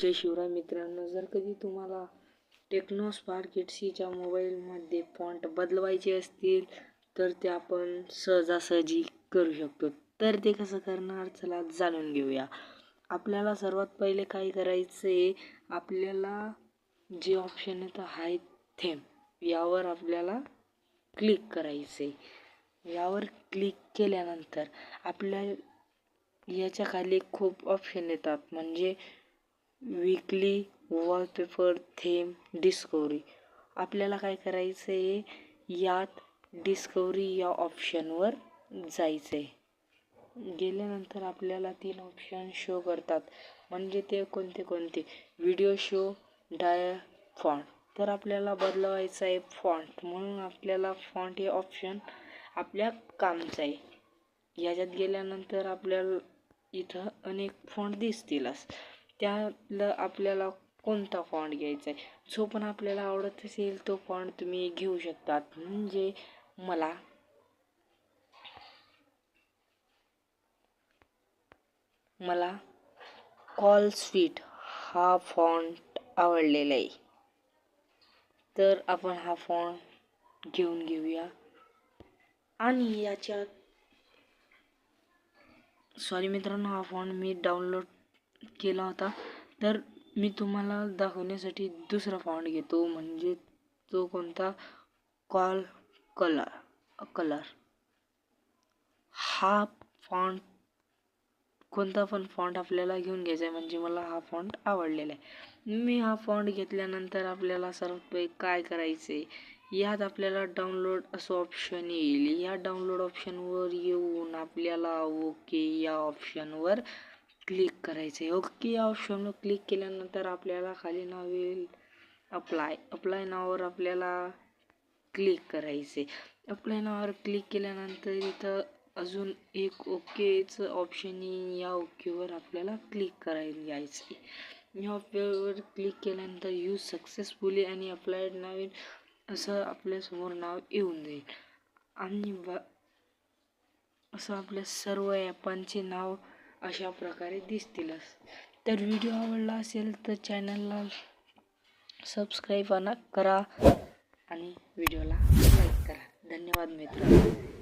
जय शिवराय मित्रांनो, जर कधी तुम्हाला टेक्नो स्पार्क 8Cच्या मोबाईलमध्ये फॉन्ट बदलवायचे असतील तर ते आपण सहजासहजी करू शकतो. तर ते कसं करणार, चला जाणून घेऊया. आपल्याला सर्वात पहिले काय करायचं आहे, आपल्याला जे ऑप्शन येतं हाय थेम, यावर आपल्याला क्लिक करायचं आहे. यावर क्लिक केल्यानंतर आपल्या याच्या खाली खूप ऑप्शन येतात, म्हणजे वीकली, वॉलपेपर, थेम, डिस्कवरी. आपल्याला काय करायचं आहे, यात डिस्कवरी या ऑप्शनवर जायचं आहे. गेल्यानंतर आपल्याला 3 ऑप्शन शो करतात, म्हणजे ते कोणते व्हिडिओ शो, डाय, फॉन्ट. तर आपल्याला बदलवायचं आहे फॉन्ट, म्हणून आपल्याला फॉन्ट हे ऑप्शन आपल्या कामचं आहे. याच्यात गेल्यानंतर आपल्याला इथं अनेक फॉन्ट दिसतीलच, त्यातलं आपल्याला कोणता फॉन्ट घ्यायचा आहे, जो पण आपल्याला आवडत असेल तो फॉन्ट तुम्ही घेऊ शकतात. म्हणजे मला कॉल स्वीट हा फॉन्ट आवडलेला आहे, तर आपण हा फॉन्ट घेऊया. आणि याच्यात सॉरी मित्रांनो, हा फॉन्ट मी डाउनलोड केला होता, तर मी तुम्हाला दाखवण्यासाठी दुसरा फॉन्ट घेतो, म्हणजे तो कोणता, कॉल कलर. हा फॉन्ट कोणता पण फॉन्ट आपल्याला घेऊन घ्यायचा आहे, म्हणजे मला हा फॉन्ट आवडलेला आहे. मी हा फॉन्ट घेतल्यानंतर आपल्याला सर्वात पहिले काय करायचे, यात आपल्याला डाउनलोड असं ऑप्शन येईल. या डाउनलोड ऑप्शनवर येऊन आपल्याला ओके या ऑप्शनवर क्लिक करायचे. ओके या ऑप्शनवर क्लिक केल्यानंतर आपल्याला खाली नाव येईल अप्लाय नावावर आपल्याला क्लिक करायचे. अप्लाय नावावर क्लिक केल्यानंतर इथं अजून एक ओकेचं ऑप्शन येईल. या ओकेवर आपल्याला क्लिक करायला यायचं. या ओकेवर क्लिक केल्यानंतर यूज सक्सेसफुली आणि अप्लाइड नाव असं आपल्यासमोर नाव येऊन जाईल. आणि असं आपल्या सर्व ॲपांचे नाव अशा प्रकारे दिसतीलच. तर व्हिडिओ आवडला असेल तर चॅनलला सबस्क्राईब करा आणि व्हिडिओला लाईक करा. धन्यवाद मित्रांनो.